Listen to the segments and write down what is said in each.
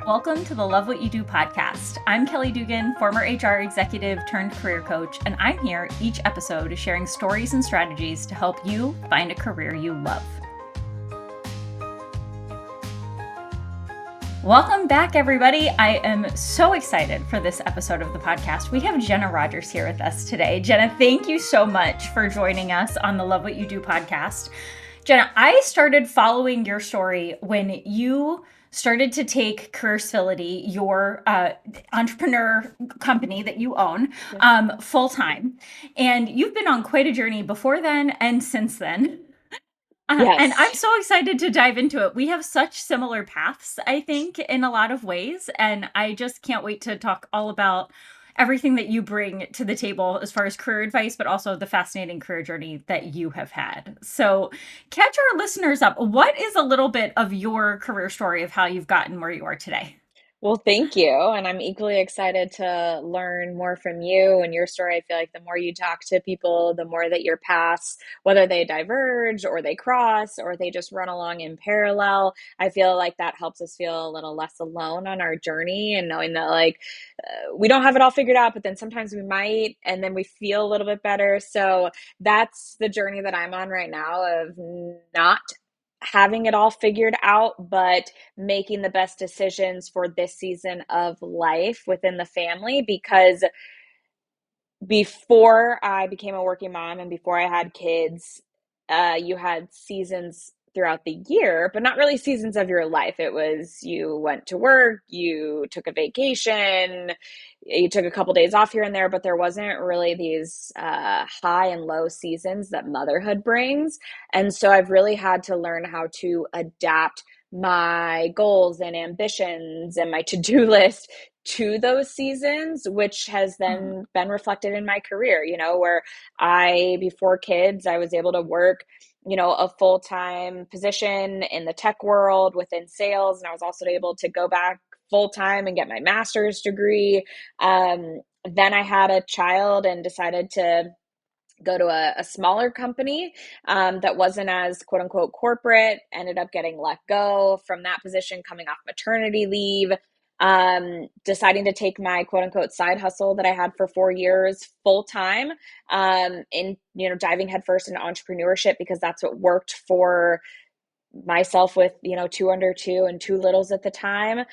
Welcome to the Love What You Do podcast. I'm Kelly Dugan, former HR executive turned career coach, and I'm here each episode sharing stories and strategies to help you find a career you love. Welcome back, everybody. I am so excited for this episode of the podcast. We have Jenna Rogers here with us today. Jenna, thank you so much for joining us on the Love What You Do podcast. Jenna, I started following your story when you started to take Career Civility, your entrepreneur company that you own, full time. And you've been on quite a journey before then and since then. And I'm Yes. so excited to dive into it. We have such similar paths, I think, in a lot of ways. And I just can't wait to talk all about everything that you bring to the table as far as career advice, but also the fascinating career journey that you have had. So, catch our listeners up. What is a little bit of your career story of how you've gotten where you are today? Well, thank you. And I'm equally excited to learn more from you and your story. I feel like the more you talk to people, the more that your paths, whether they diverge or they cross or they just run along in parallel, I feel like that helps us feel a little less alone on our journey and knowing that, we don't have it all figured out, but then sometimes we might, and then we feel a little bit better. So that's the journey that I'm on right now of not having it all figured out, but making the best decisions for this season of life within the family. Because before I became a working mom and before I had kids, you had seasons throughout the year, but not really seasons of your life. It was you went to work, you took a vacation, you took a couple days off here and there, but there wasn't really these high and low seasons that motherhood brings. And so I've really had to learn how to adapt my goals and ambitions and my to-do list to those seasons, which has then been reflected in my career, where before kids, I was able to work, a full-time position in the tech world within sales. And I was also able to go back full-time and get my master's degree. Then I had a child and decided to go to a smaller company that wasn't as quote unquote corporate, ended up getting let go from that position coming off maternity leave, deciding to take my quote unquote side hustle that I had for 4 years full time, diving headfirst into entrepreneurship because that's what worked for myself with two under two and two littles at the time,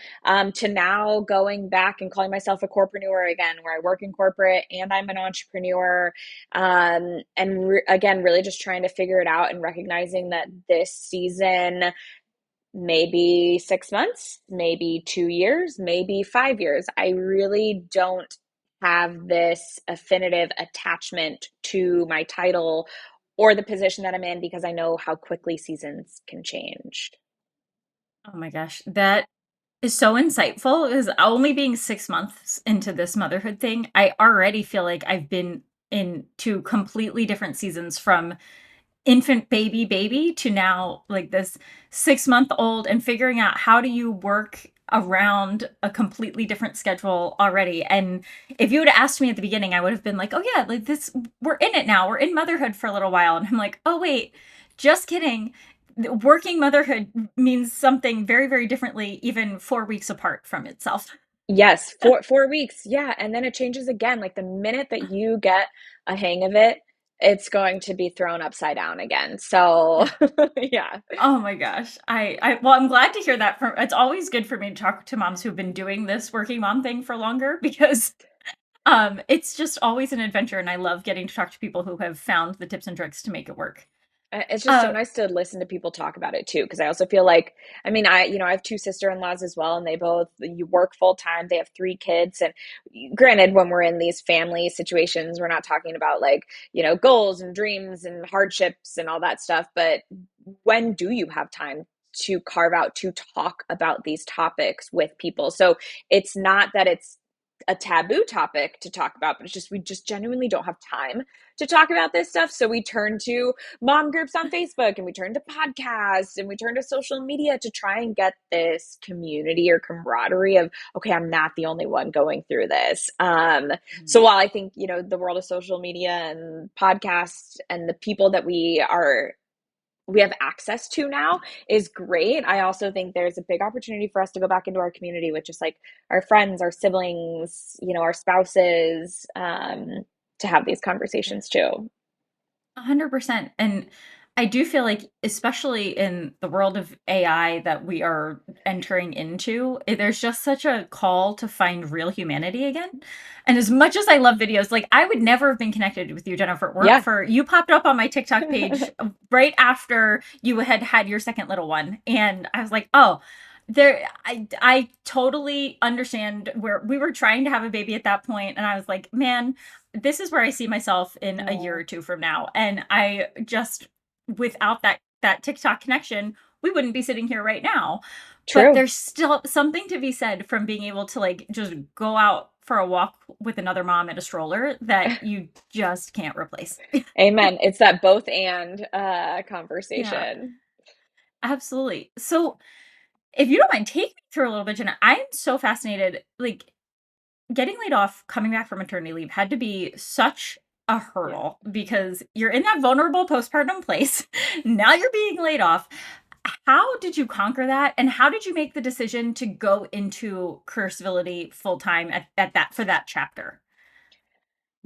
to now going back and calling myself a corporate-preneur again, where I work in corporate and I'm an entrepreneur, again really just trying to figure it out and recognizing that this season, maybe 6 months, maybe 2 years, maybe 5 years, I really don't have this affinitive attachment to my title or the position that I'm in because I know how quickly seasons can change. Oh my gosh, that is so insightful because only being 6 months into this motherhood thing, I already feel like I've been in two completely different seasons from infant baby to now like this 6 month old and figuring out how do you work around a completely different schedule already. And if you would have asked me at the beginning, I would have been like, oh yeah, like this, we're in it now. We're in motherhood for a little while. And I'm like, oh wait, just kidding. Working motherhood means something very, very differently, even 4 weeks apart from itself. Yes, 4 weeks. Yeah. And then it changes again. Like the minute that you get a hang of it, it's going to be thrown upside down again. So, yeah. Oh my gosh. Well, I'm glad to hear that from, it's always good for me to talk to moms who've been doing this working mom thing for longer because it's just always an adventure and I love getting to talk to people who have found the tips and tricks to make it work. It's just so Uh nice to listen to people talk about it too, because I also feel like, I mean, I have two sister-in-laws as well, and they both you work full time. They have three kids, and granted, when we're in these family situations, we're not talking about goals and dreams and hardships and all that stuff. But when do you have time to carve out to talk about these topics with people? So it's not that it's a taboo topic to talk about, but it's just we just genuinely don't have time to talk about this stuff. So we turn to mom groups on Facebook and we turn to podcasts and we turn to social media to try and get this community or camaraderie of, okay, I'm not the only one going through this. So while I think, the world of social media and podcasts and the people that we are we have access to now is great. I also think there's a big opportunity for us to go back into our community with just like our friends, our siblings, our spouses, to have these Yeah. conversations too. 100%. And I do feel like, especially in the world of AI that we are entering into, there's just such a call to find real humanity again. And as much as I love videos, like I would never have been connected with you, Jennifer, it weren't Yeah. for you popped up on my TikTok page right after you had had your second little one. And I was like, oh, I totally understand where we were trying to have a baby at that point, and I was like, man, this is where I see myself in a year Oh, or two from now. And I just, without that TikTok connection, we wouldn't be sitting here right now. But true. there's still something to be said from being able to like just go out for a walk with another mom in a stroller that you just can't replace. Amen. It's that both and Yeah, conversation. absolutely. So if you don't mind, take me through a little bit, Jenna. I'm so fascinated. Like, getting laid off coming back from maternity leave had to be such a Yeah. hurdle because you're in that vulnerable postpartum place. Now you're being laid off. How did you conquer that? And how did you make the decision to go into Career Civility full time at that for that chapter?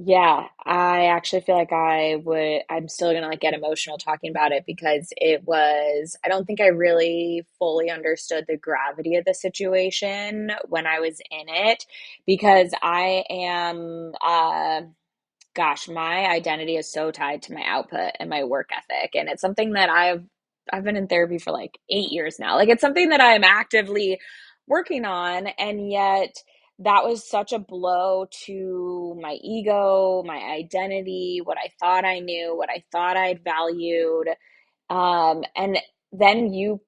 Yeah, I actually feel like I'm still gonna like get emotional talking about it because I don't think I really fully understood the gravity of the situation when I was in it because gosh, my identity is so tied to my output and my work ethic. And it's something that I've been in therapy for like 8 years now. Like it's something that I'm actively working on. And yet that was such a blow to my ego, my identity, what I thought I knew, what I thought I'd valued. And then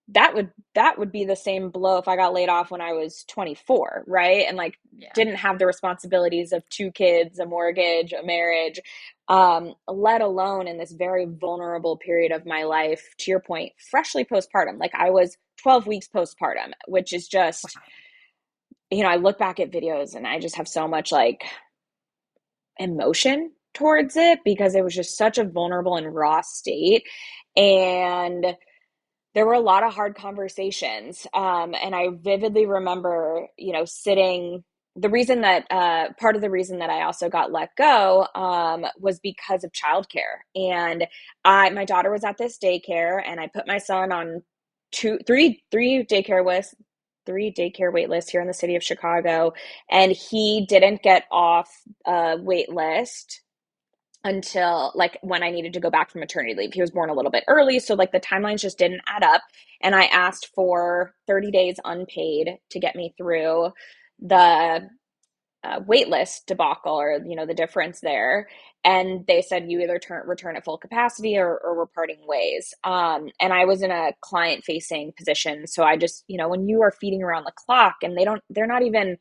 that would be the same blow if I got laid off when I was 24, right? And like Yeah. didn't have the responsibilities of two kids, a mortgage, a marriage, let alone in this very vulnerable period of my life, to your point, freshly postpartum. Like I was 12 weeks postpartum, which is just, Wow. I look back at videos and I just have so much like emotion towards it because it was just such a vulnerable and raw state. And there were a lot of hard conversations. And I vividly remember, sitting. The reason that part of the reason that I also got let go was because of childcare. And my daughter was at this daycare, and I put my son on three daycare wait lists here in the city of Chicago, and he didn't get off a wait list until like when I needed to go back from maternity leave. He was born a little bit early, so like the timelines just didn't add up. And I asked for 30 days unpaid to get me through the wait list debacle, or the difference there. And they said you either return at full capacity, or we're parting ways. And I was in a client facing position, so I just, when you are feeding around the clock and they're not even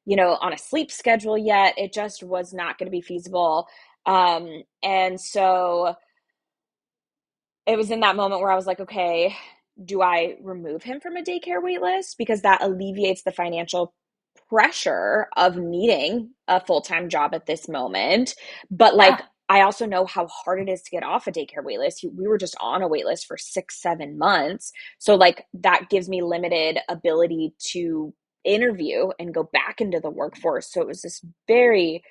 on a sleep schedule yet. It just was not going to be feasible. And so it was in that moment where I was like, okay, do I remove him from a daycare wait list? Because that alleviates the financial pressure of needing a full time job at this moment. But like, Yeah. I also know how hard it is to get off a daycare wait list. We were just on a wait list for 6, 7 months. So, like, that gives me limited ability to interview and go back into the workforce. So, it was this very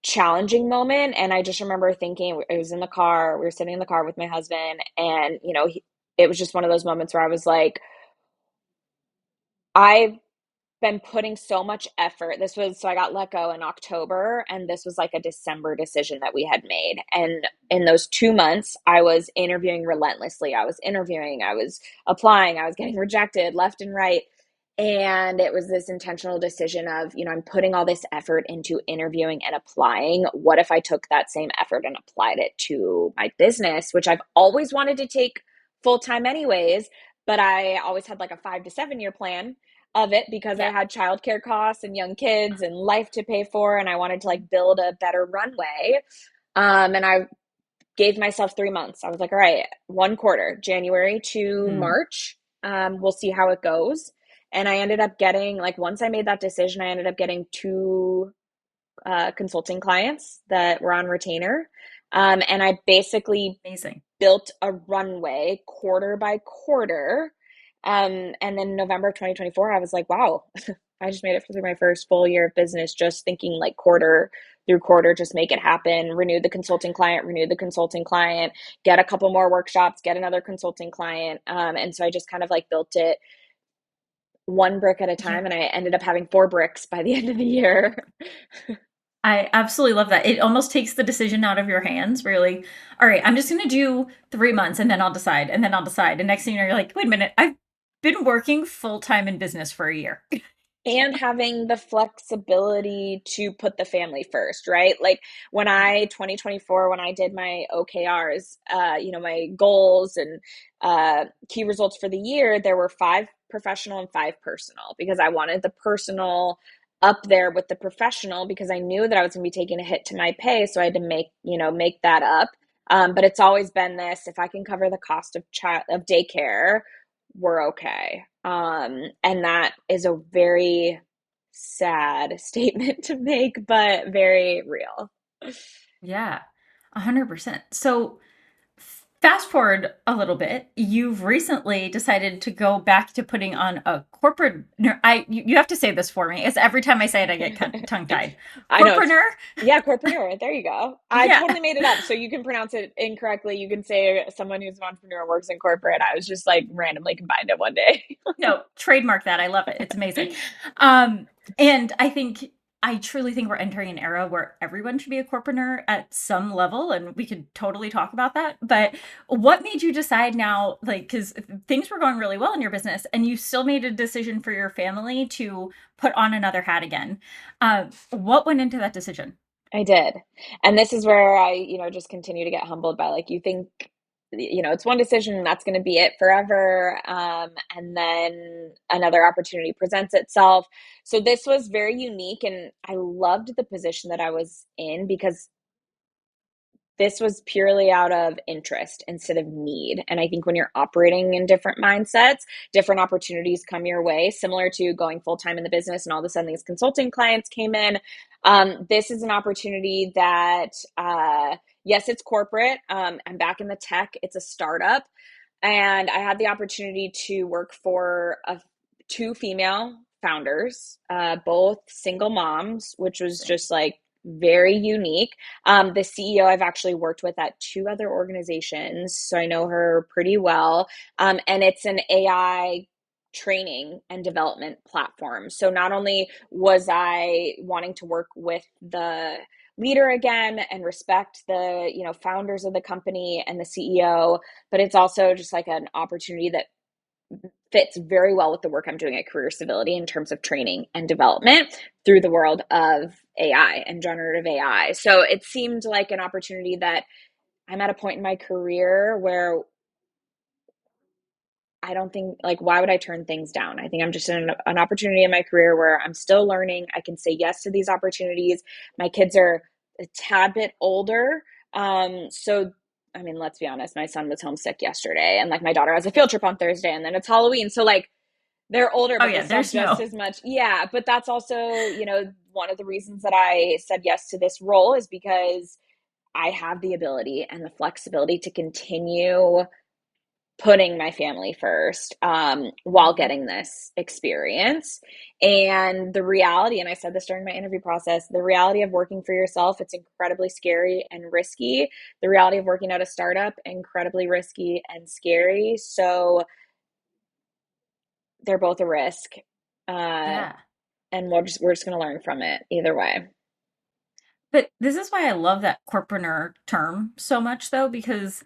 challenging moment. And I just remember thinking, it was in the car, we were sitting in the car with my husband, and, it was just one of those moments where I was like, I've been putting so much effort. So I got let go in October, and this was like a December decision that we had made. And in those 2 months, I was interviewing relentlessly. I was interviewing, I was applying, I was getting rejected left and right. And it was this intentional decision of, I'm putting all this effort into interviewing and applying. What if I took that same effort and applied it to my business, which I've always wanted to take full time anyways, but I always had like a 5 to 7 year plan of it because I Yeah. had childcare costs and young kids and life to pay for, and I wanted to like build a better runway. And I gave myself 3 months. I was like, all right, one quarter, January to Mm. March. We'll see how it goes. And I ended up getting, like, once I made that decision, I ended up getting two consulting clients that were on retainer. And I basically Amazing. built a runway quarter by quarter. And then November of 2024, I was like, wow, I just made it through my first full year of business, just thinking like quarter through quarter, just make it happen, renew the consulting client, get a couple more workshops, get another consulting client. And so I just kind of like built it one brick at a Yeah. time. And I ended up having 4 bricks by the end of the year. I absolutely love that. It almost takes the decision out of your hands, really. All right, I'm just going to do 3 months and then I'll decide, and then I'll decide. And next thing you know, you're like, wait a minute, I've been working full time in business for a year. And having the flexibility to put the family first, right? Like 2024, when I did my OKRs, my goals and key results for the year, there were 5 professional and 5 personal, because I wanted the personal up there with the professional, because I knew that I was going to be taking a hit to my pay. So I had to make that up. But it's always been this: if I can cover the cost of daycare, we're okay. And that is a very sad statement to make, but very real. Yeah, 100%. So fast forward a little bit, you've recently decided to go back to putting on a corporate. You have to say this for me. It's every time I say it, I get tongue tied. I know it's, Corpreneur. yeah, corporate-preneur. There you go. I Yeah. totally made it up. So you can pronounce it incorrectly. You can say someone who's an entrepreneur works in corporate. I was just like randomly combined it one day. No, trademark that. I love it. It's amazing. Um, and I truly think we're entering an era where everyone should be a corpreneur at some level, and we could totally talk about that. But what made you decide now, like, because things were going really well in your business, and you still made a decision for your family to put on another hat again? What went into that decision? I did. And this is where I, just continue to get humbled by, like, you think, it's one decision and that's going to be it forever. And then another opportunity presents itself. So this was very unique. And I loved the position that I was in, because this was purely out of interest instead of need. And I think when you're operating in different mindsets, different opportunities come your way, similar to going full time in the business and all of a sudden these consulting clients came in. This is an opportunity that, yes, it's corporate. I'm back in the tech, it's a startup. And I had the opportunity to work for 2 female founders, both single moms, which was just like very unique. The CEO I've actually worked with at 2 other organizations, so I know her pretty well. And it's an AI training and development platform. So not only was I wanting to work with the leader again and respect the founders of the company and the CEO, but it's also just like an opportunity that fits very well with the work I'm doing at Career Civility in terms of training and development through the world of AI and generative AI. So it seemed like an opportunity that I'm at a point in my career where I don't think, like, why would I turn things down? I think I'm just in an opportunity in my career where I'm still learning. I can say yes to these opportunities. My kids are a tad bit older. So, I mean, let's be honest, my son was homesick yesterday, and like my daughter has a field trip on Thursday, and then it's Halloween. So, like, they're older, Oh but they yeah, still have there's just no. as much. Yeah. But that's also, one of the reasons that I said yes to this role is because I have the ability and the flexibility to continue putting my family first, while Mhm. getting this experience. And the reality, and I said this during my interview process, the reality of working for yourself, it's incredibly scary and risky. The reality of working at a startup, incredibly risky and scary. So they're both a risk. Uh, Yeah. and we're just going to learn from it either way. But this is why I love that corpreneur term so much, though, because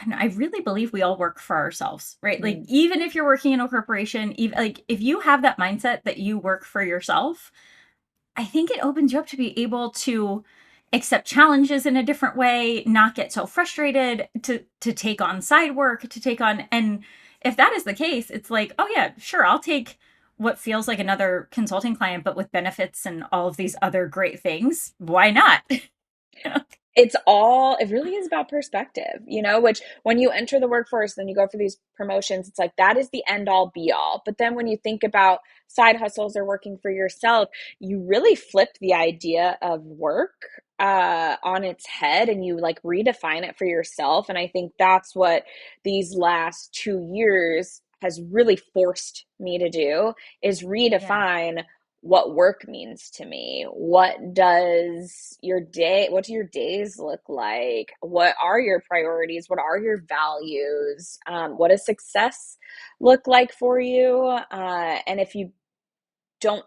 and I really believe we all work for ourselves, right? Like, Mm. even if you're working in a corporation, even like if you have that mindset that you work for yourself, I think it opens you up to be able to accept challenges in a different way, not get so frustrated, to take on side work, to take on. And if that is the case, it's like, oh yeah, sure, I'll take what feels like another consulting client, but with benefits and all of these other great things. Why not? it really is about perspective, which when you enter the workforce, then you go for these promotions, it's like that is the end all be all. But then when you think about side hustles or working for yourself, you really flip the idea of work on its head, and you like redefine it for yourself. And I think that's what these last 2 years has really forced me to do, is Yeah. redefine what work means to me. What do your days look like? What are your priorities? What are your values? What does success look like for you? And don't,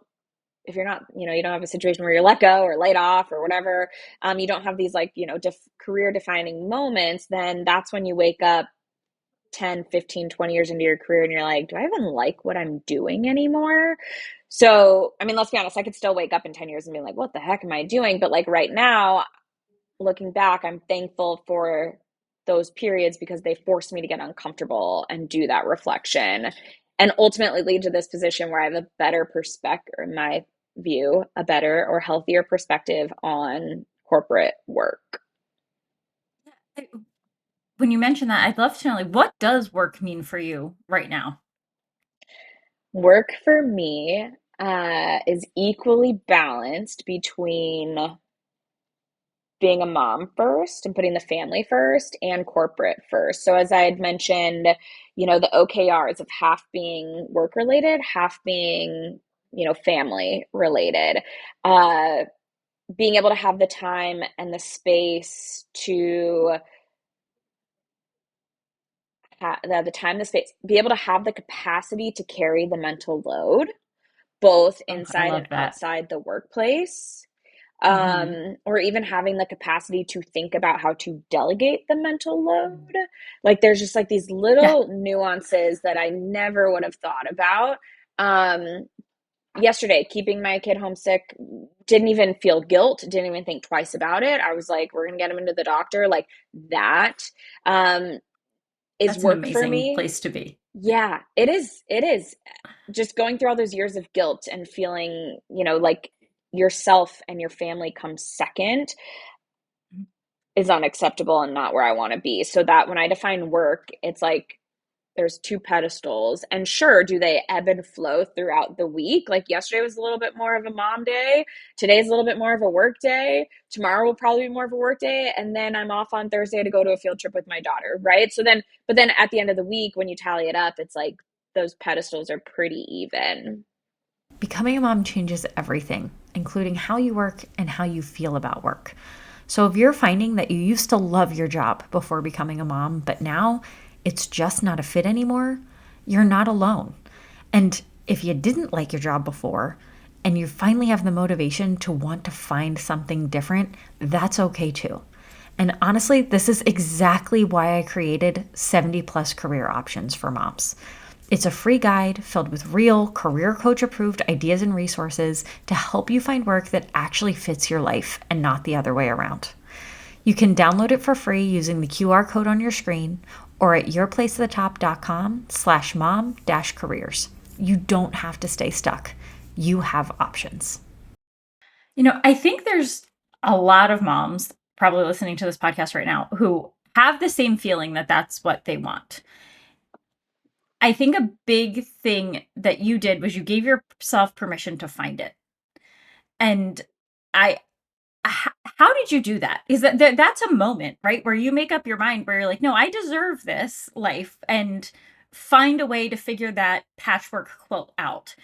if you're not, you don't have a situation where you're let go or laid off or whatever, you don't have these like, career defining moments, then that's when you wake up 10, 15, 20 years into your career and you're like, do I even like what I'm doing anymore? So, I mean, let's be honest, I could still wake up in 10 years and be like, what the heck am I doing? But like right now, looking back, I'm thankful for those periods because they forced me to get uncomfortable and do that reflection and ultimately lead to this position where I have a better perspective, in my view, a better or healthier perspective on corporate work. I- When you mention that, I'd love to know, like, what does work mean for you right now? Work for me is equally balanced between being a mom first and putting the family first and corporate first. So, as I had mentioned, the OKRs of half being work related, half being, family related. Uh, Being able to have the time and the space to the time, the space, be able to have the capacity to carry the mental load both Oh, I inside and love that. outside the workplace, Hmm. or even having the capacity to think about how to delegate the mental load. Like there's just like these Yeah, little nuances that I never would have thought about. Yesterday, keeping my kid homesick, didn't even feel guilt, didn't even think twice about it. I was like, we're going to get him into the doctor. Like that um, is that's an work for amazing me. place to be. Yeah, it is. It is just going through all those years of guilt and feeling, like yourself and your family comes second is unacceptable and not where I want to be. So that when I define work, it's like there's two pedestals. And sure, do they ebb and flow throughout the week? Like yesterday was a little bit more of a mom day. Today's a little bit more of a work day. Tomorrow will probably be more of a work day. And then I'm off on Thursday to go to a field trip with my daughter, right? But then at the end of the week, when you tally it up, it's like those pedestals are pretty even. Becoming a mom changes everything, including how you work and how you feel about work. So if you're finding that you used to love your job before becoming a mom, but now it's just not a fit anymore, you're not alone. And if you didn't like your job before and you finally have the motivation to want to find something different, that's okay too. And honestly, this is exactly why I created 70 plus career options for moms. It's a free guide filled with real career coach approved ideas and resources to help you find work that actually fits your life and not the other way around. You can download it for free using the QR code on your screen or at yourplaceathetop.com/mom-careers. You don't have to stay stuck. You have options. I think there's a lot of moms probably listening to this podcast right now who have the same feeling that that's what they want. I think a big thing that you did was you gave yourself permission to find it. And I how did you do that? Is that's a moment, right? Where you make up your mind where you're like, "No, I deserve this life," and find a way to figure that patchwork quilt out.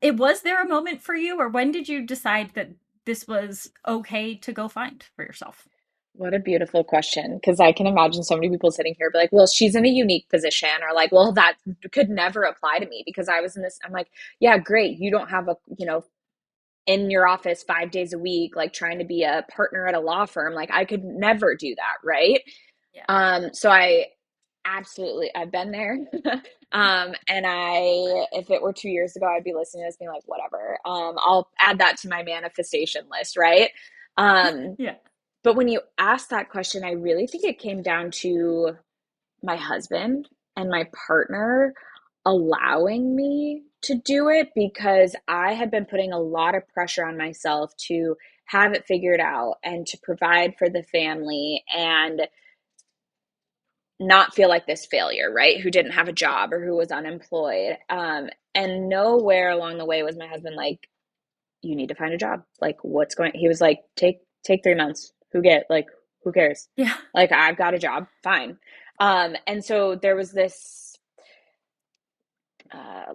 It was there a moment for you, or when did you decide that this was okay to go find for yourself? What a beautiful question. Because I can imagine so many people sitting here be like, well, she's in a unique position, or like, well, that could never apply to me because I was in this. I'm like, yeah, great. You don't have in your office 5 days a week, like trying to be a partner at a law firm. Like I could never do that. Right. Yeah. So I've been there. And if it were 2 years ago, I'd be listening to this being like, whatever. I'll add that to my manifestation list. Right. Um, Yeah. but when you ask that question, I really think it came down to my husband and my partner allowing me to do it because I had been putting a lot of pressure on myself to have it figured out and to provide for the family and not feel like this failure, right? Who didn't have a job or who was unemployed. And nowhere along the way was my husband like, you need to find a job. Like, what's going? He was like, take 3 months. Who cares? Yeah. Like, I've got a job, fine. And so there was this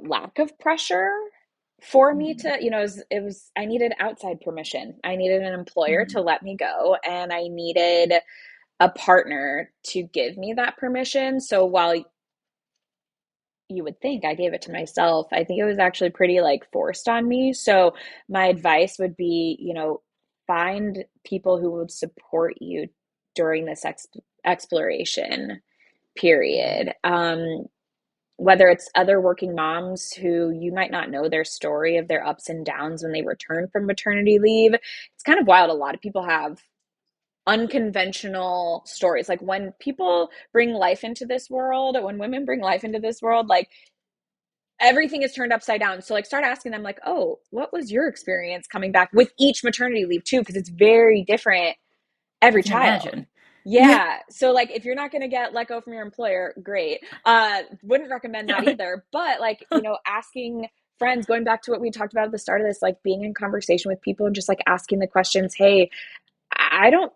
lack of pressure for me Mhm. to, I needed outside permission. I needed an employer to Mhm. let me go, and I needed a partner to give me that permission. So while you would think I gave it to myself, I think it was actually pretty like forced on me. So my advice would be, find people who would support you during this exploration Mhm. period. Whether it's other working moms who you might not know their story of their ups and downs when they return from maternity leave. It's kind of wild. A lot of people have unconventional stories. Like when people bring life into this world, when women bring life into this world, like everything is turned upside down. So like start asking them like, "Oh, what was your experience coming back with each maternity leave too?" Because it's very different I every can child. imagine. Yeah. Yeah. So like if you're not going to get let go from your employer, great. Wouldn't recommend that either. But like, asking friends, going back to what we talked about at the start of this, like being in conversation with people and just like asking the questions, "Hey, I don't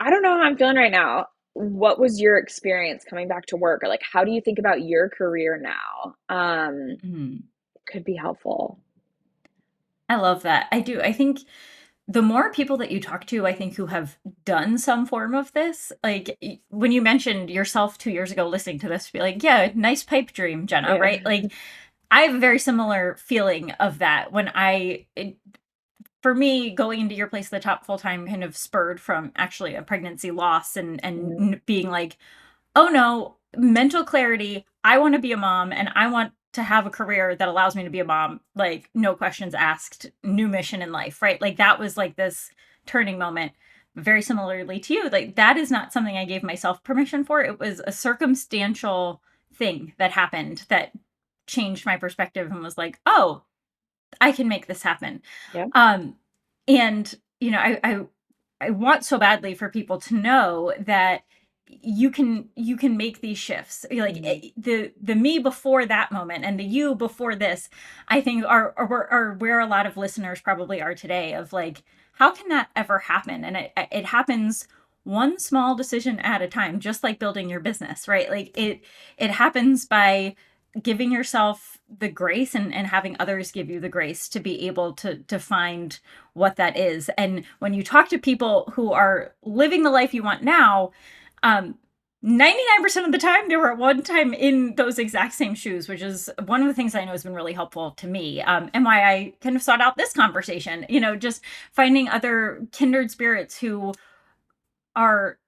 I don't know how I'm feeling right now. What was your experience coming back to work?" Or like, "How do you think about your career now?" Mhm. Could be helpful. I love that. I do. I think the more people that you talk to, I think, who have done some form of this, like when you mentioned yourself 2 years ago listening to this, be like, yeah, nice pipe dream, Jenna, Yeah. right? Like, I have a very similar feeling of that when for me, going into your place at the top full time kind of spurred from actually a pregnancy loss Mhm. being like, oh no, mental clarity. I want to be a mom and I want to have a career that allows me to be a mom. Like, no questions asked, new mission in life, right? Like, that was like this turning moment. Very similarly to you, like, that is not something I gave myself permission for. It was a circumstantial thing that happened that changed my perspective and was like, oh, I can make this happen. Yep. Um, and I want so badly for people to know that you can make these shifts. Like Mhm. the me before that moment and the you before this, I think are where a lot of listeners probably are today. Of like, how can that ever happen? And it happens one small decision at a time, just like building your business, right? Like it happens by giving yourself the grace and having others give you the grace to be able to find what that is. And when you talk to people who are living the life you want now, 99% of the time they were at one time in those exact same shoes, which is one of the things I know has been really helpful to me, and why I kind of sought out this conversation. Just finding other kindred spirits who are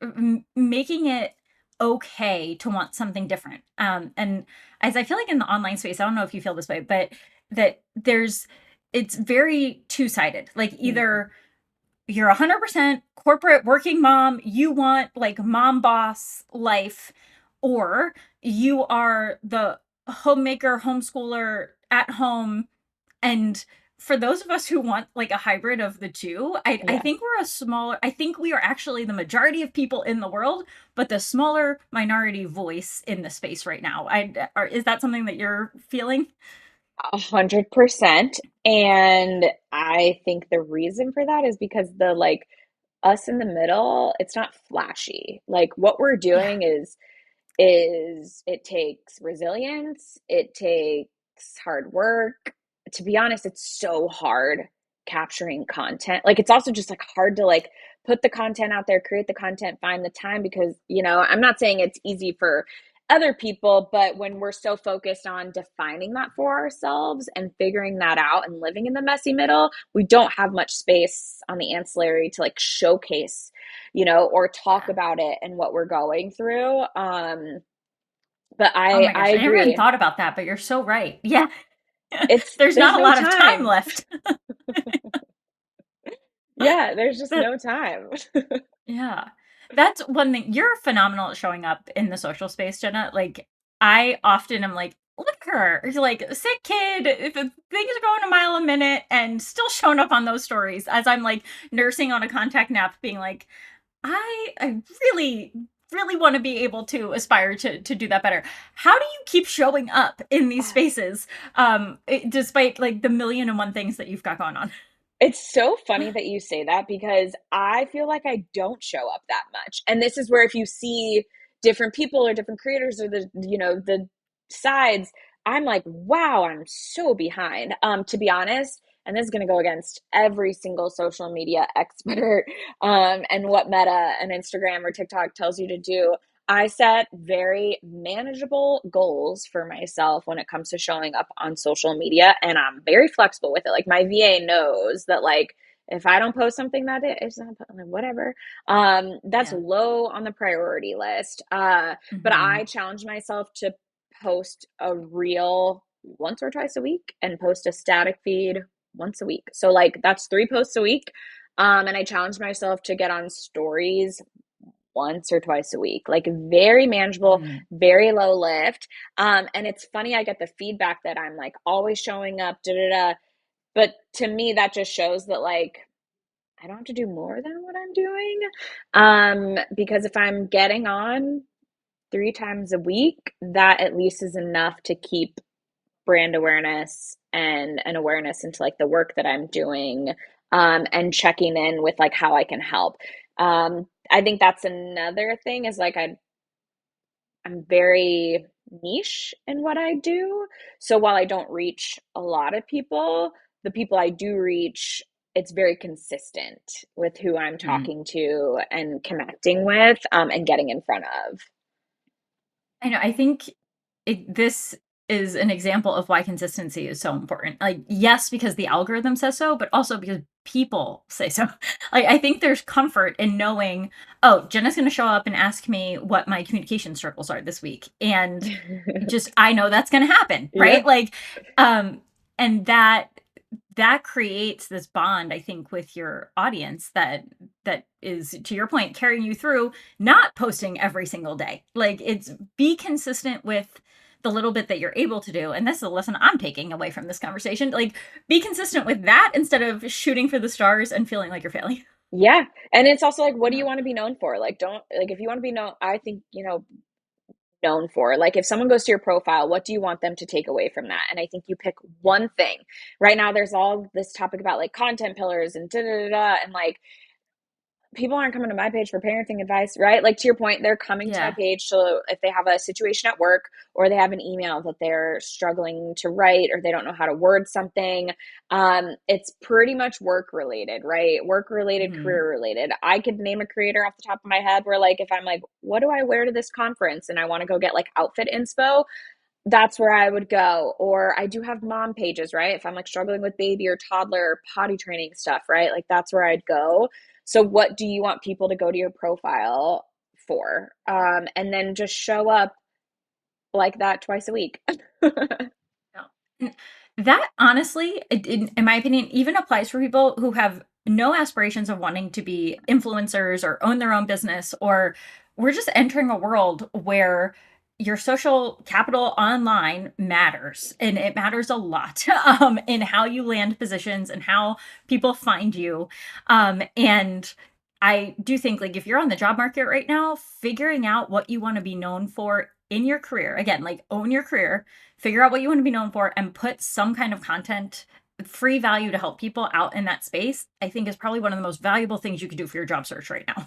making it okay to want something different. And as I feel like in the online space, I don't know if you feel this way, but that it's very two sided. Like Mhm. either you're 100% corporate working mom, you want like mom boss life, or you are the homemaker, homeschooler at home. And for those of us who want like a hybrid of the two, I Yeah. think I think we are actually the majority of people in the world, but the smaller minority voice in the space right now. Is that something that you're feeling? 100%. And I think the reason for that is because the like us in the middle, it's not flashy. Like what we're Yeah. doing is it takes resilience, it takes hard work. To be honest, it's so hard capturing content. Like it's also just like hard to like put the content out there, create the content, find the time because, I'm not saying it's easy for other people, but when we're so focused on defining that for ourselves and figuring that out and living in the messy middle, we don't have much space on the ancillary to like showcase or talk Yeah. about it and what we're going through. But Oh I my I gosh, I never even agree. thought about that, but you're so right. Yeah. There's There's not a no lot of time time. left. Yeah, there's just That no time. Yeah. That's one thing. You're phenomenal at showing up in the social space, Jenna. Like, I often am like, look at her. You're like, sick kid, if things are going a mile a minute and still showing up on those stories as I'm like nursing on a contact nap, being like, I really, really want to be able to aspire to do that better. How do you keep showing up in these spaces, despite like the million and one things that you've got going on? It's so funny that you say that because I feel like I don't show up that much. And this is where if you see different people or different creators or the sides, I'm like, wow, I'm so behind. To be honest, and this is going to go against every single social media expert and what Meta and Instagram or TikTok tells you to do. I set very manageable goals for myself when it comes to showing up on social media, and I'm very flexible with it. Like my VA knows that like if I don't post something that day, it's not like, whatever. That's Yeah. low on the priority list. But Hmm. I challenge myself to post a reel once or twice a week and post a static feed once a week. So like that's 3 posts a week. And I challenge myself to get on stories once or twice a week, like very manageable, Mm. very low lift. And it's funny, I get the feedback that I'm like always showing up, da da da. But to me, that just shows that like I don't have to do more than what I'm doing. Because if I'm getting on 3 times a week, that at least is enough to keep brand awareness and an awareness into like the work that I'm doing, and checking in with like how I can help. I think that's another thing is like I'm very niche in what I do. So while I don't reach a lot of people, the people I do reach, it's very consistent with who I'm Mm. talking to and connecting with, and getting in front of. I know. I think this is an example of why consistency is so important. Like, yes, because the algorithm says so, but also because people say so. Like, I think there's comfort in knowing, oh, Jenna's going to show up and ask me what my communication circles are this week, and just I know that's going to happen, Yeah. right? Like, um, and that creates this bond, I think, with your audience that is, to your point, carrying you through not posting every single day. Like, it's be consistent with the little bit that you're able to do. And this is a lesson I'm taking away from this conversation. Like, be consistent with that instead of shooting for the stars and feeling like you're failing. Yeah. And it's also like, what do you Yeah. want to be known for? Like, don't, like, if you want to be known, I think, known for. Like if someone goes to your profile, what do you want them to take away from that? And I think you pick Yeah. one thing. Right now there's all this topic about like content pillars and da da da da and like people aren't coming to my page for parenting advice, right? Like to your point, they're coming to my Yeah. page so if they have a situation at work or they have an email that they're struggling to write or they don't know how to word something. It's pretty much work related, right? Work related, Hmm. career related. I could name a creator off the top of my head where like if I'm like, what do I wear to this conference and I want to go get like outfit inspo, that's where I would go. Or I do have mom pages, right? If I'm like struggling with baby or toddler potty training stuff, right? Like that's where I'd go. So what do you want people to go to your profile for? And then just show up like that twice a week. No. That honestly, in my opinion, even applies for people who have no aspirations of wanting to be influencers or own their own business, or we're just entering a world where your social capital online matters, and it matters a lot in how you land positions and how people find you. And I do think, like, if you're on the job market right now, figuring out what you want to be known for in your career, again, like own your career, figure out what you want to be known for, and put some kind of content, free value to help people out in that space, I think is probably one of the most valuable things you could do for your job search right now.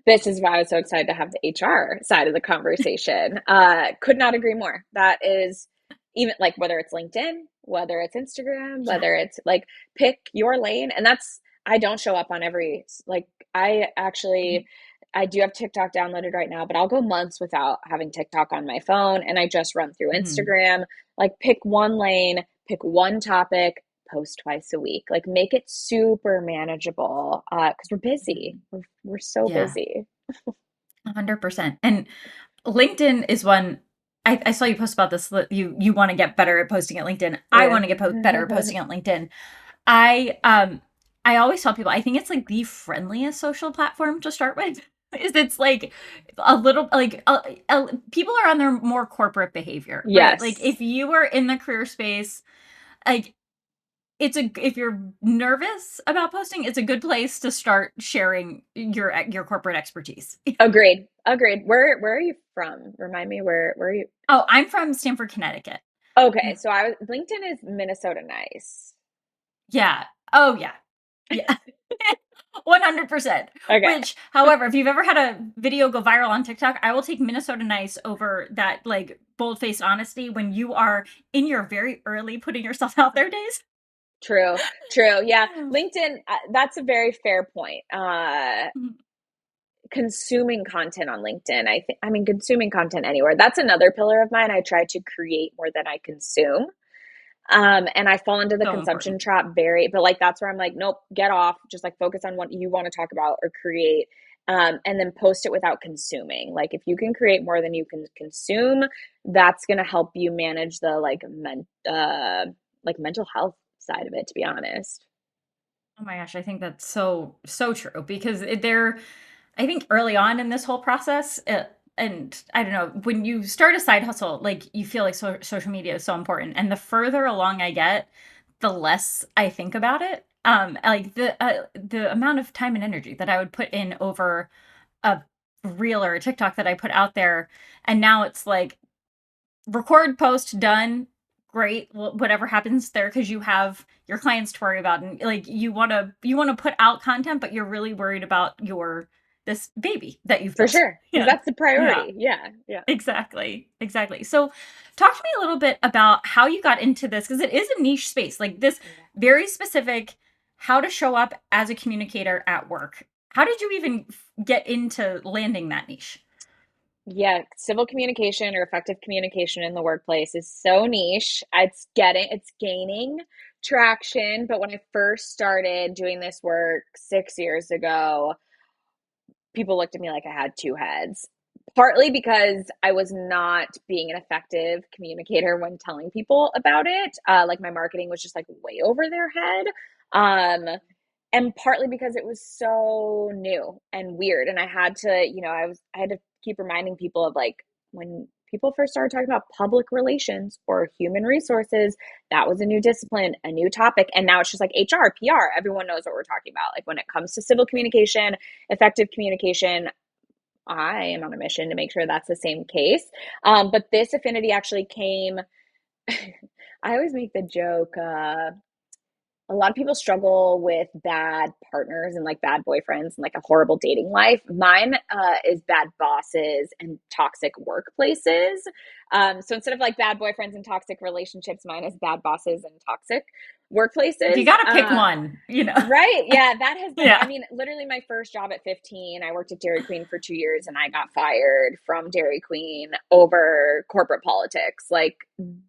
This is why I was so excited to have the HR side of the conversation. Could not agree more. That is even like whether it's LinkedIn, whether it's Instagram, Yeah. whether it's like pick your lane. And that's, I don't show up on every, like, I actually, I do have TikTok downloaded right now, but I'll go months without having TikTok on my phone. And I just run through Mm-hmm. Instagram, like pick one lane, pick one topic, post twice a week. Like make it super manageable because we're busy. Mm-hmm. We're so Yeah, busy. 100%. And LinkedIn is one. I saw you post about this. You want to get better at posting at LinkedIn. I Yeah. want to get better at posting at LinkedIn. I I always tell people I think it's like the friendliest social platform to start with. is it's like a little like people are on their more corporate behavior, right? Like Yes. if you are in the career space, like if you're nervous about posting, it's a good place to start sharing your corporate expertise. Agreed. Agreed. Where are you from? Remind me where are you? Oh, I'm from Stamford, Connecticut. Okay, so I was LinkedIn is Minnesota nice. Yeah. Oh yeah. Yeah. 100%. Okay. Which, however, if you've ever had a video go viral on TikTok, I will take Minnesota nice over that like bold-faced honesty when you are in your very early putting yourself out there days. True. True. Yeah. LinkedIn, that's a very fair point. Consuming content on LinkedIn. I mean consuming content anywhere. That's another pillar of mine. I try to create more than I consume. And I fall into the So consumption important. trap very, but like that's where I'm like, nope, get off, just like focus on what you want to talk about or create. And then post it without consuming. Like if you can create more than you can consume, that's gonna help you manage the like mental health side of it, to be honest. Oh my gosh, I think that's so true because there I think early on in this whole process, and I don't know, when you start a side hustle, like you feel like social media is so important. And the further along I get, the less I think about it. Like the amount of time and energy that I would put in over a reel or a TikTok that I put out there, and now it's like record, post, done. Great, whatever happens there, because you have your clients to worry about, and like you want to put out content, but you're really worried about your this baby that you've For built. sure. Because Yeah, that's the yeah, priority. Yeah. Yeah. exactly. So, talk to me a little bit about how you got into this, because it is a niche space, like this Yeah. very specific, how to show up as a communicator at work. How did you even get into landing that niche? Yeah, civil communication or effective communication in the workplace is so niche. It's gaining traction. But when I first started doing this work 6 years ago, people looked at me like I had two heads. Partly because I was not being an effective communicator when telling people about it. Like my marketing was just like way over their head. Um, and partly because it was so new and weird, and I had to, I had to keep reminding people of like when people first started talking about public relations or human resources, that was a new discipline, a new topic, and now it's just like HR, PR, everyone knows what we're talking about. Like when it comes to civil communication, effective communication, I am on a mission to make sure that's the same case. But this affinity actually came I always make the joke, a lot of people struggle with bad partners and like bad boyfriends and like a horrible dating life. Mine is bad bosses and toxic workplaces. So instead of like bad boyfriends and toxic relationships, mine is bad bosses and toxic If you workplaces. got to pick one, Right. Yeah, that has been, I yeah. mean, literally my first job at 15, I worked at Dairy Queen for 2 years and I got fired from Dairy Queen over corporate politics. Like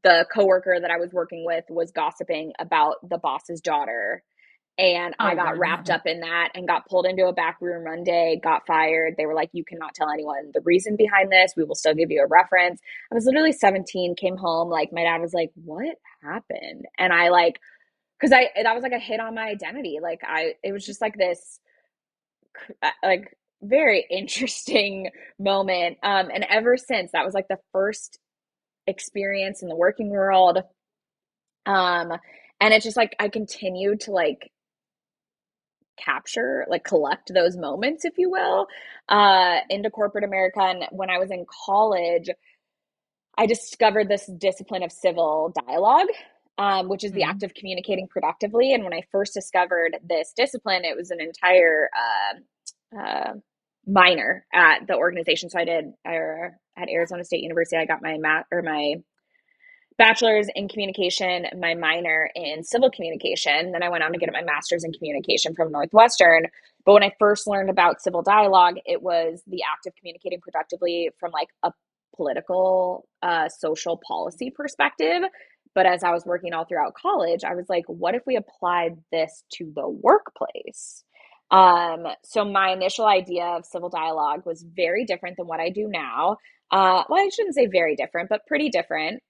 the coworker that I was working with was gossiping about the boss's daughter. And I Oh got Lord in wrapped heaven. up in that and got pulled into a back room one day, got fired. They were like, you cannot tell anyone the reason behind this. We will still give you a reference. I was literally 17, came home. Like, my dad was like, what happened? And I like, because that was like a hit on my identity. Like it was just like this like very interesting moment. And ever since, that was like the first experience in the working world. Um and it's just like I continued to like capture, like collect those moments, if you will, into corporate America. And when I was in college, I discovered this discipline of civil dialogue, which is the act Mhm. of communicating productively. And when I first discovered this discipline, it was an entire minor at the organization. So at Arizona State University, I got my bachelor's in communication, my minor in civil communication. Then I went on to get my master's in communication from Northwestern. But when I first learned about civil dialogue, it was the act of communicating productively from like a political, social policy perspective. But as I was working all throughout college, I was like, what if we applied this to the workplace? So my initial idea of civil dialogue was very different than what I do now. Well, I shouldn't say very different, but pretty different.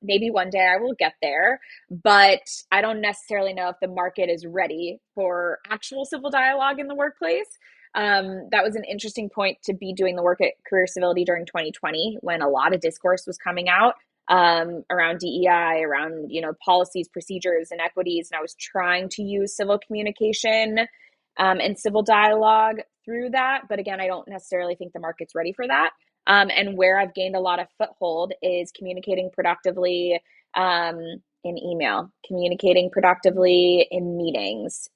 Maybe one day I will get there, but I don't necessarily know if the market is ready for actual civil dialogue in the workplace. That was an interesting point to be doing the work at Career Civility during 2020 when a lot of discourse was coming out around DEI, around policies, procedures, and equities, and I was trying to use civil communication and civil dialogue through that. But again, I don't necessarily think the market's ready for that. And where I've gained a lot of foothold is communicating productively in email, communicating productively in meetings,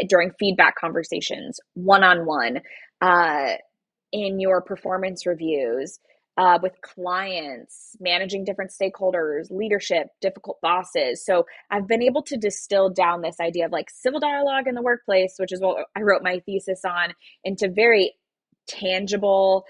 during feedback conversations, one on one, in your performance reviews, with clients, managing different stakeholders, leadership, difficult bosses. So I've been able to distill down this idea of like civil dialogue in the workplace, which is what I wrote my thesis on, into very tangible,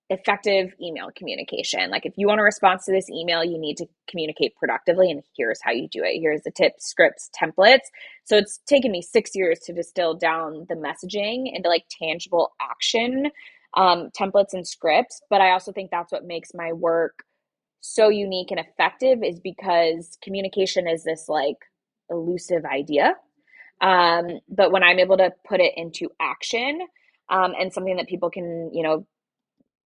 effective email communication. Like if you want a response to this email, you need to communicate productively, and here's how you do it. Here's the tips, scripts, templates. So it's taken me 6 years to distill down the messaging into like tangible action templates and scripts. But I also think that's what makes my work so unique and effective, is because communication is this like elusive idea. But when I'm able to put it into action, and something that people can,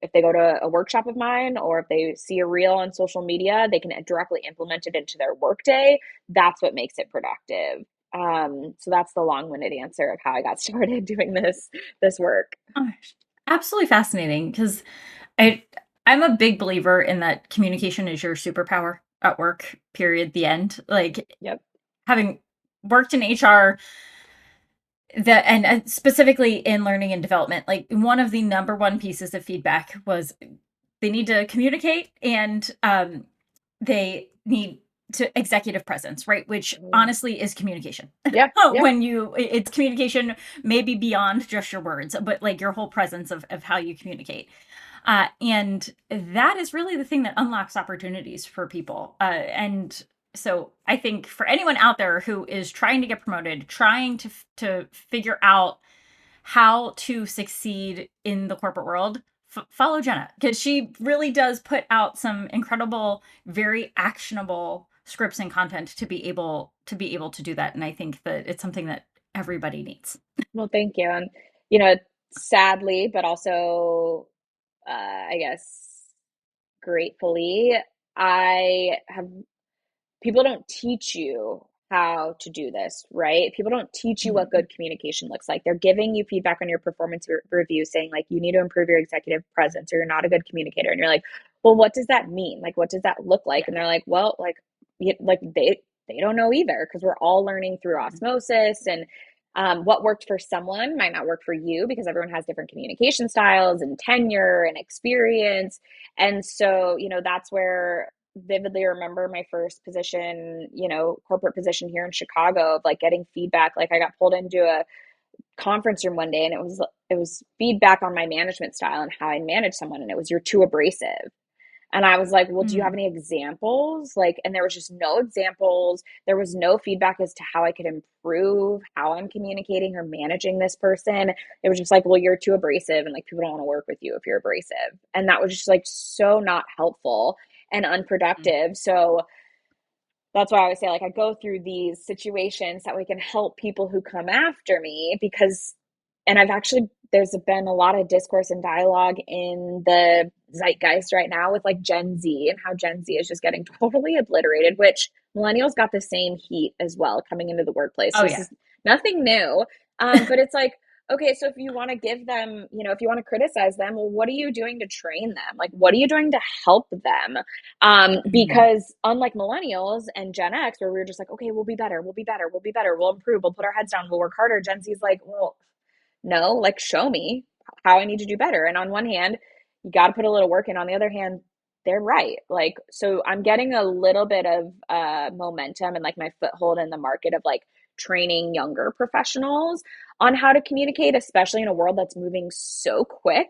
if they go to a workshop of mine or if they see a reel on social media, they can directly implement it into their workday. That's what makes it productive. So that's the long-winded answer of how I got started doing this work. Oh, absolutely fascinating because I I'm a big believer in that communication is your superpower at work, period, the end. Like Yep. having worked in HR, that and specifically in learning and development, like one of the number one pieces of feedback was they need to communicate, and they need to executive presence, right? Which Mm. honestly is communication. Yeah. Yeah. When it's communication, maybe beyond just your words, but like your whole presence of how you communicate. And that is really the thing that unlocks opportunities for people. And so I think for anyone out there who is trying to get promoted, trying to figure out how to succeed in the corporate world, follow Jenna, because she really does put out some incredible, very actionable scripts and content to be able to do that. And I think that it's something that everybody needs. Well, thank you. And, you know, sadly, but also, I guess, gratefully, I have people don't teach you how to do this, right? People don't teach you what Mhm. good communication looks like. They're giving you feedback on your performance review saying like you need to improve your executive presence or you're not a good communicator. And you're like, "Well, what does that mean? Like what does that look like?" Yeah. And they're like, "Well, like like they don't know either because we're all learning through Mhm. osmosis and what worked for someone might not work for you because everyone has different communication styles and tenure and experience. And so, that's where vividly remember my first position, corporate position here in Chicago of like getting feedback. Like I got pulled into a conference room one day and it was feedback on my management style and how I manage someone. And it was, "You're too abrasive." And I was like, "Well, do you have Mm. any examples?" Like, and there was just no examples. There was no feedback as to how I could improve how I'm communicating or managing this person. It was just like, "Well, you're too abrasive and like people don't want to work with you if you're abrasive." And that was just like so not helpful and Mm. unproductive. So that's why I always say, like, I go through these situations that we can help people who come after me because, and there's been a lot of discourse and dialogue in the zeitgeist right now with like Gen Z and how Gen Z is just getting totally obliterated, which millennials got the same heat as well coming into the workplace. Oh So this yeah. is nothing new. But it's like, okay, so if you want to give them, if you want to criticize them, well, what are you doing to train them? Like, what are you doing to help them? Mhm. Because unlike millennials and Gen X, where we were just like, okay, we'll be better, we'll be better, we'll be better, we'll improve, we'll put our heads down, we'll work harder. Gen Z is like, well, no, like show me how I need to do better. And on one hand, you got to put a little work in. On the other hand, they're right. Like, so I'm getting a little bit of momentum and like my foothold in the market of like training younger professionals on how to communicate, especially in a world that's moving so quick.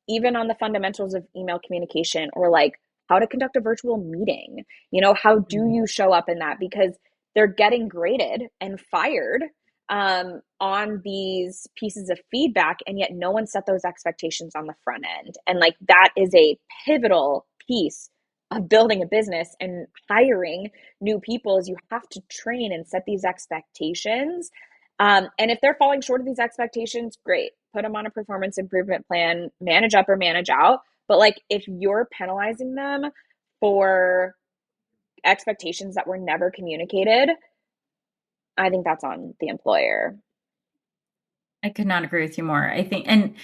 Even on the fundamentals of email communication or like how to conduct a virtual meeting. How do Mhm. you show up in that? Because they're getting graded and fired on these pieces of feedback, and yet no one set those expectations on the front end. And like that is a pivotal piece of building a business and hiring new people is you have to train and set these expectations. And if they're falling short of these expectations, great. Put them on a performance improvement plan, manage up or manage out. But like if you're penalizing them for expectations that were never communicated, I think that's on the employer. I could not agree with you more. I think, and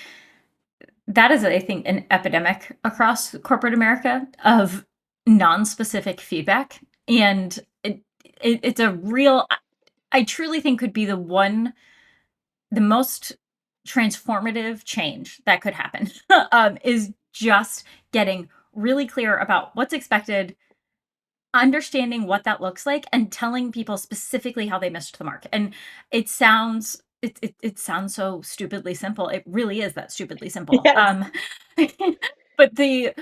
that is, I think, an epidemic across corporate America of non-specific feedback, and it's a real. I truly think could be the most transformative change that could happen is just getting really clear about what's expected, understanding what that looks like, and telling people specifically how they missed the mark. And it sounds so stupidly simple. It really is that stupidly simple. Yes. But the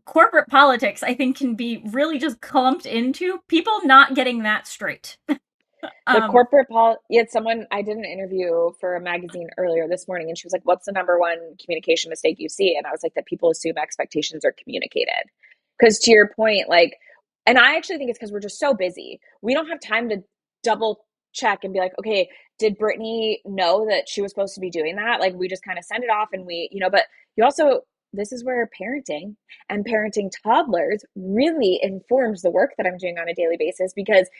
corporate politics, I think, can be really just clumped into people not getting that straight. The um, corporate yeah, someone I did an interview for a magazine earlier this morning, and she was like, "What's the number one communication mistake you see?" And I was like, "That people assume expectations are communicated." Because to your point, like, and I actually think it's because we're just so busy. We don't have time to double check and be like, "Okay, did Brittany know that she was supposed to be doing that?" Like, we just kind of send it off, and but you also. This is where parenting and parenting toddlers really informs the work that I'm doing on a daily basis because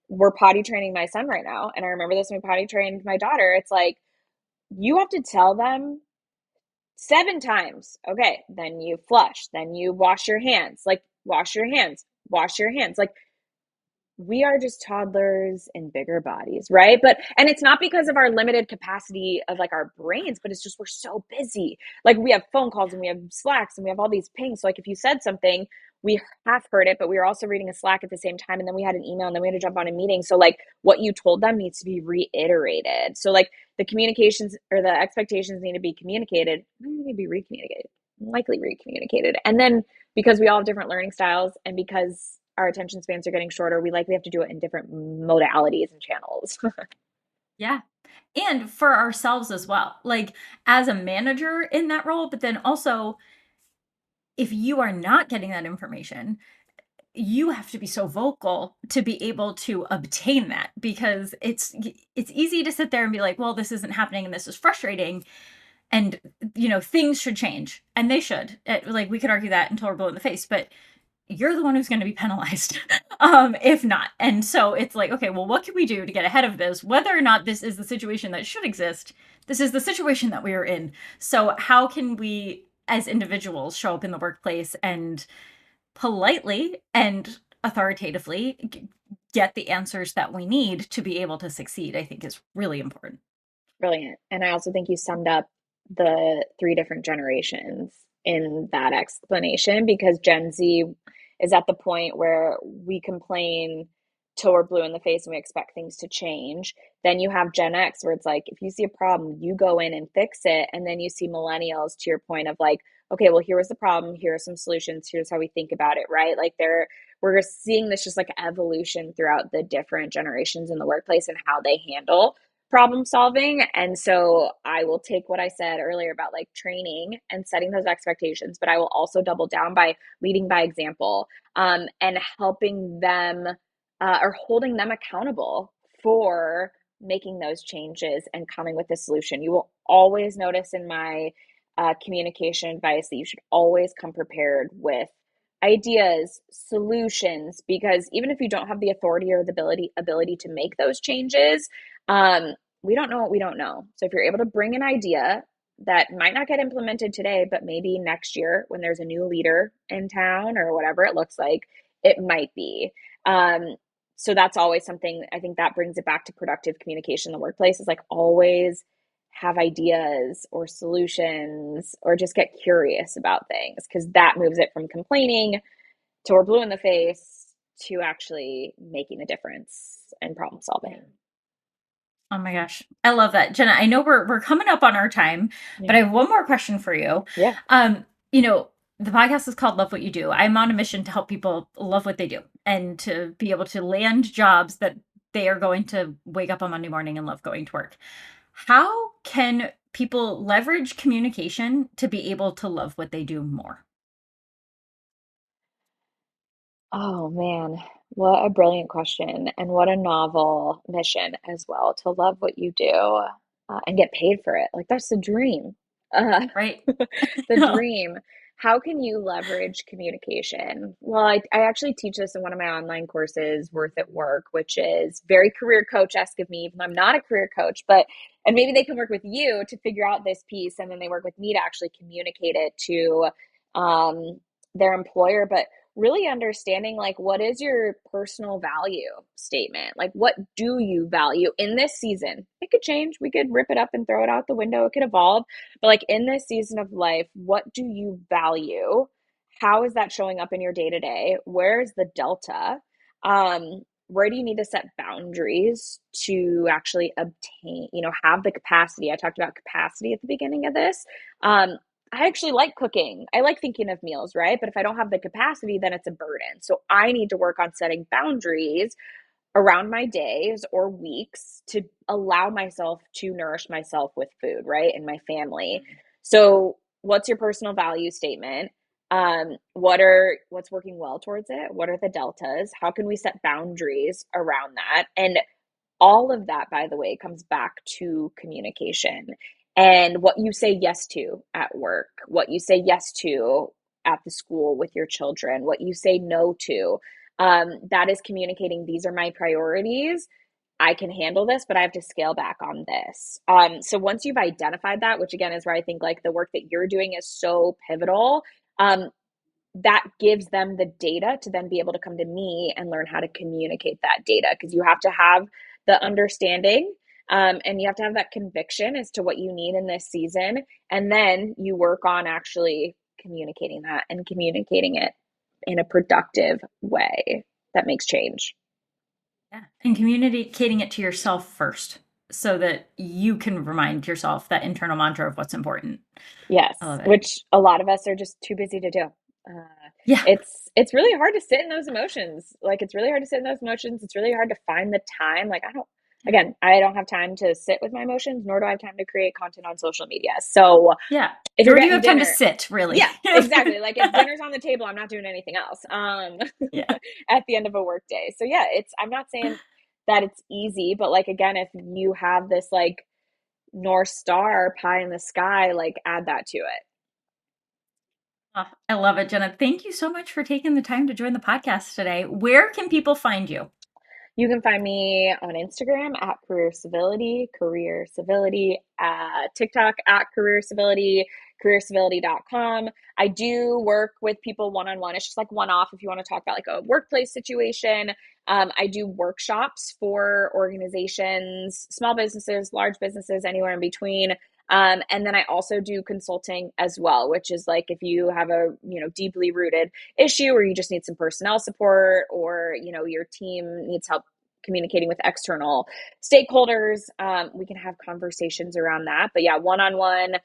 we're potty training my son right now. And I remember this when we potty trained my daughter. It's like, you have to tell them 7 times. Okay, then you flush, then you wash your hands. Like, wash your hands, wash your hands. Like, we are just toddlers in bigger bodies, right? And it's not because of our limited capacity of like our brains, but it's just we're so busy. Like we have phone calls and we have Slacks and we have all these pings. So like if you said something, we half heard it, but we were also reading a Slack at the same time. And then we had an email and then we had to jump on a meeting. So like what you told them needs to be reiterated. So like the communications or the expectations need to be communicated, they need to be recommunicated, likely recommunicated. And then because we all have different learning styles and because our attention spans are getting shorter, we likely have to do it in different modalities and channels. yeah. And for ourselves as well. Like as a manager in that role, but then also if you are not getting that information, you have to be so vocal to be able to obtain that because it's easy to sit there and be like, well, this isn't happening and this is frustrating and things should change and they should. Like we could argue that until we're blue in the face, but you're the one who's going to be penalized if not. And so it's like, okay, well, what can we do to get ahead of this? Whether or not this is the situation that should exist, this is the situation that we are in. So how can we as individuals show up in the workplace and politely and authoritatively get the answers that we need to be able to succeed, I think is really important. Brilliant. And I also think you summed up the three different generations in that explanation because Gen Z is at the point where we complain till we're blue in the face and we expect things to change. Then you have Gen X where it's like, if you see a problem, you go in and fix it. And then you see millennials to your point of like, okay, well, here was the problem. Here are some solutions. Here's how we think about it, right? Like we're seeing this just like evolution throughout the different generations in the workplace and how they handle problem solving. And so I will take what I said earlier about like training and setting those expectations, but I will also double down by leading by example and helping them or holding them accountable for making those changes and coming with a solution. You will always notice in my communication advice that you should always come prepared with ideas, solutions, because even if you don't have the authority or the ability to make those changes, um, we don't know what we don't know. So if you're able to bring an idea that might not get implemented today, but maybe next year when there's a new leader in town or whatever it looks like, it might be. Um, so that's always something I think that brings it back to productive communication in the workplace is like always have ideas or solutions or just get curious about things because that moves it from complaining to we're blue in the face to actually making a difference and problem solving. Oh my gosh. I love that. Jenna, I know we're coming up on our time, Yeah. but I have one more question for you. Yeah. Um, you know, the podcast is called Love What You Do. I'm on a mission to help people love what they do and to be able to land jobs that they are going to wake up on Monday morning and love going to work. How can people leverage communication to be able to love what they do more? Oh man. What a brilliant question, and what a novel mission as well to love what you do and get paid for it. Like, that's the dream. Uh, Right? the dream. How can you leverage communication? Well, I actually teach this in one of my online courses, Worth at Work, which is very career coach-esque of me, even though I'm not a career coach, but and maybe they can work with you to figure out this piece, and then they work with me to actually communicate it to their employer. But really understanding like what is your personal value statement, like what do you value in this season. It could change, we could rip it up and throw it out the window, it could evolve, but like in this season of life, what do you value? How is that showing up in your day to day? Where's the delta? Where do you need to set boundaries to actually obtain, have the capacity? I talked about capacity at the beginning of this. I actually like cooking. I like thinking of meals, right? But if I don't have the capacity, then it's a burden. So I need to work on setting boundaries around my days or weeks to allow myself to nourish myself with food, right? And my family. So what's your personal value statement? What's working well towards it? What are the deltas? How can we set boundaries around that? And all of that, by the way, comes back to communication and what you say yes to at work, what you say yes to at the school with your children, what you say no to. That is communicating, these are my priorities. I can handle this, but I have to scale back on this. So once you've identified that, which again is where I think like the work that you're doing is so pivotal, that gives them the data to then be able to come to me and learn how to communicate that data, because you have to have the understanding, and you have to have that conviction as to what you need in this season. And then you work on actually communicating that and communicating it in a productive way that makes change. Yeah. And communicating it to yourself first so that you can remind yourself that internal mantra of what's important. Yes, I love it. which a lot of us are just too busy to do. Yeah. It's really hard to sit in those emotions. Like it's really hard to sit in those emotions. It's really hard to find the time. Like Yeah. again, I don't have time to sit with my emotions, nor do I have time to create content on social media. So Yeah. if you're Nor do you getting have time to dinner, sit, really. yeah, exactly. Like if dinner's on the table, I'm not doing anything else. Yeah. At the end of a work day. So yeah, I'm not saying that it's easy, but like again, if you have this like North Star pie in the sky, like add that to it. I love it, Jenna. Thank you so much for taking the time to join the podcast today. Where can people find you? You can find me on Instagram at Career Civility, TikTok at Career Civility, careercivility.com. I do work with people one on one. It's just like one off if you want to talk about like a workplace situation. I do workshops for organizations, small businesses, large businesses, anywhere in between. And then I also do consulting as well, which is like if you have a deeply rooted issue or you just need some personnel support or your team needs help communicating with external stakeholders, we can have conversations around that. But yeah, one-on-one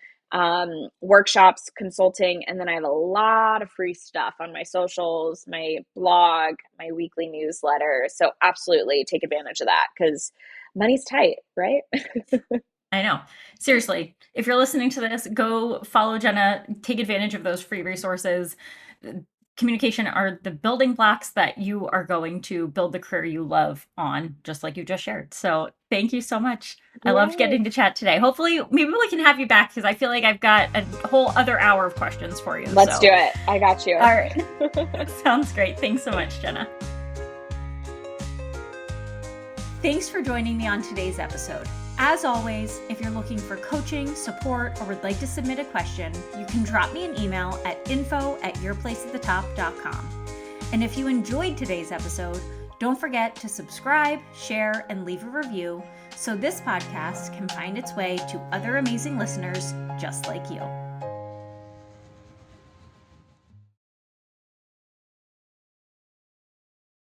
workshops, consulting, and then I have a lot of free stuff on my socials, my blog, my weekly newsletter. So absolutely take advantage of that because money's tight, right? I know. Seriously, if you're listening to this, go follow Jenna, take advantage of those free resources. Communication are the building blocks that you are going to build the career you love on, just like you just shared. So thank you so much. I loved Yay. getting to chat today. Hopefully, maybe we can have you back because I feel like I've got a whole other hour of questions for you. Let's do So, it. I got you. all right. Sounds great. Thanks so much, Jenna. Thanks for joining me on today's episode. As always, if you're looking for coaching, support, or would like to submit a question, you can drop me an email at info@yourplaceatthetop.com. And if you enjoyed today's episode, don't forget to subscribe, share, and leave a review so this podcast can find its way to other amazing listeners just like you.